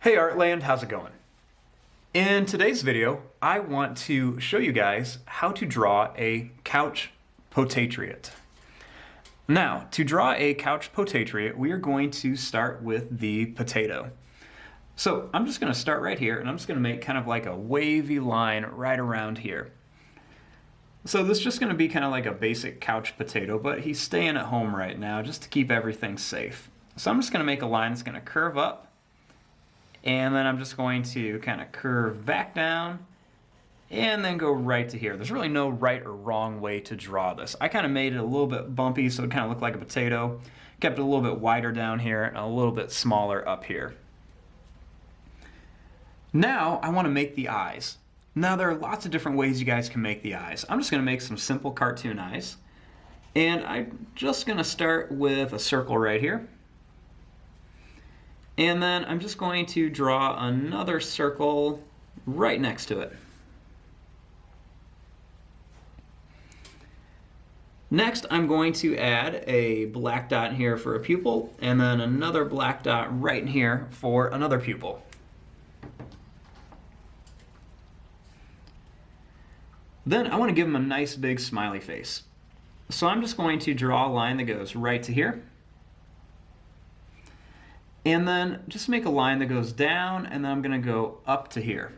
Hey Artland, how's it going? In today's video, I want to show you guys how to draw a couch potatriot. Now, to draw a couch potatriot, we are going to start with the potato. So I'm just going to start right here, and I'm just going to make kind of like a wavy line right around here. So this is just going to be kind of like a basic couch potato, but he's staying at home right now just to keep everything safe. So I'm just going to make a line that's going to curve up, and then I'm just going to kind of curve back down and then go right to here. There's really no right or wrong way to draw this. I kind of made it a little bit bumpy so it kind of looked like a potato. Kept it a little bit wider down here and a little bit smaller up here. Now I want to make the eyes. Now there are lots of different ways you guys can make the eyes. I'm just going to make some simple cartoon eyes. And I'm just going to start with a circle right here. And then I'm just going to draw another circle right next to it. Next, I'm going to add a black dot here for a pupil, and then another black dot right in here for another pupil. Then I want to give him a nice big smiley face. So I'm just going to draw a line that goes right to here. And then just make a line that goes down, and then I'm going to go up to here.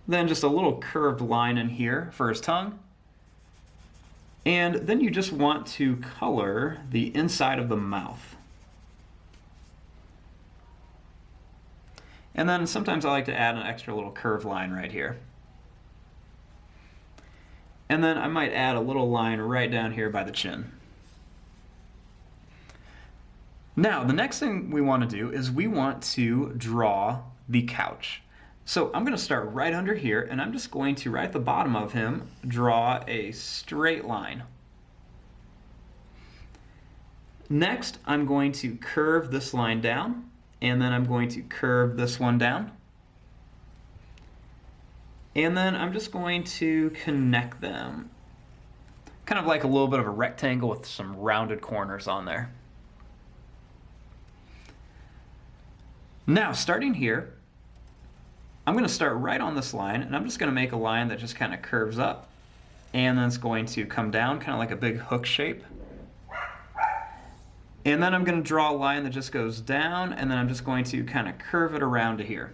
Then just a little curved line in here for his tongue. And then you just want to color the inside of the mouth. And then sometimes I like to add an extra little curved line right here. And then I might add a little line right down here by the chin. Now, the next thing we want to do is we want to draw the couch. So I'm going to start right under here, and I'm just going to, right at the bottom of him, draw a straight line. Next, I'm going to curve this line down, and then I'm going to curve this one down. And then I'm just going to connect them. Kind of like a little bit of a rectangle with some rounded corners on there. Now, starting here, I'm going to start right on this line, and I'm just going to make a line that just kind of curves up, and then it's going to come down, kind of like a big hook shape. And then I'm going to draw a line that just goes down, and then I'm just going to kind of curve it around to here.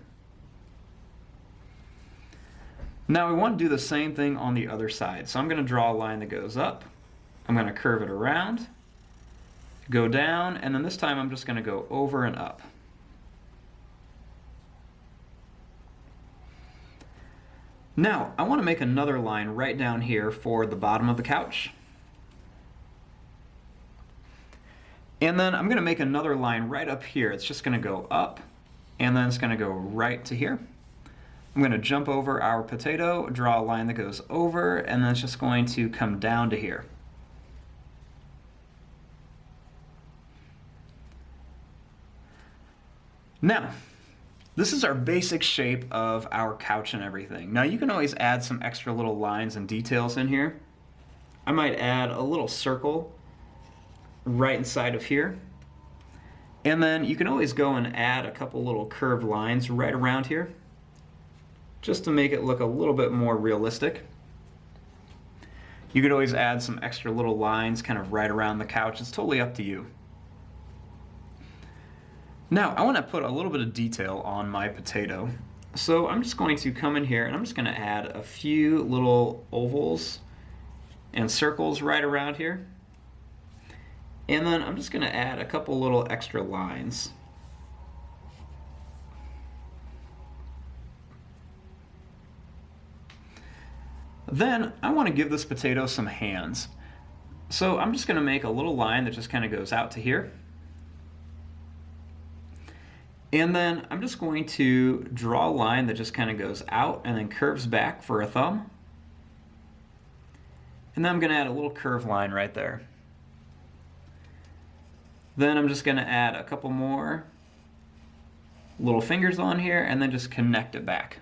Now we want to do the same thing on the other side. So I'm going to draw a line that goes up, I'm going to curve it around, go down, and then this time I'm just going to go over and up. Now, I want to make another line right down here for the bottom of the couch. And then I'm going to make another line right up here. It's just going to go up, and then it's going to go right to here. I'm going to jump over our potato, draw a line that goes over, and then it's just going to come down to here. Now, this is our basic shape of our couch and everything. Now you can always add some extra little lines and details in here. I might add a little circle right inside of here. And then you can always go and add a couple little curved lines right around here, just to make it look a little bit more realistic. You could always add some extra little lines kind of right around the couch. It's totally up to you. Now, I want to put a little bit of detail on my potato. So I'm just going to come in here, and I'm just going to add a few little ovals and circles right around here. And then I'm just going to add a couple little extra lines. Then I want to give this potato some hands. So I'm just going to make a little line that just kind of goes out to here. And then I'm just going to draw a line that just kind of goes out and then curves back for a thumb. And then I'm going to add a little curved line right there. Then I'm just going to add a couple more little fingers on here and then just connect it back.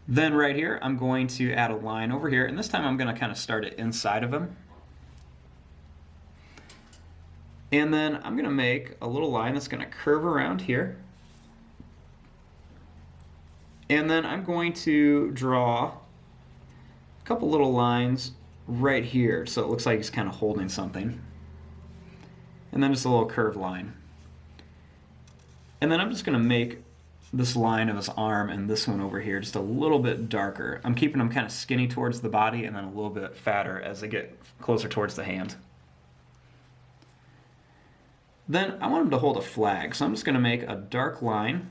Then right here, I'm going to add a line over here, and this time I'm going to kind of start it inside of him. And then I'm gonna make a little line that's gonna curve around here. And then I'm going to draw a couple little lines right here so it looks like he's kind of holding something. And then just a little curved line. And then I'm just going to make this line of his arm and this one over here just a little bit darker. I'm keeping them kind of skinny towards the body and then a little bit fatter as they get closer towards the hand. Then I want him to hold a flag, so I'm just going to make a dark line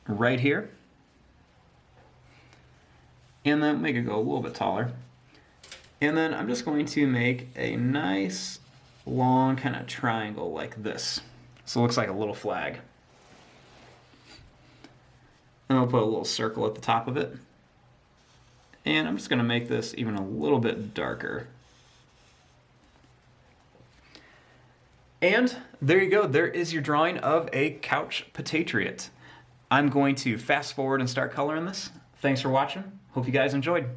right here. And then make it go a little bit taller. And then I'm just going to make a nice long kind of triangle like this. So it looks like a little flag. And I'll put a little circle at the top of it. And I'm just going to make this even a little bit darker. And there you go. There is your drawing of a couch potatriot. I'm going to fast forward and start coloring this. Thanks for watching. Hope you guys enjoyed.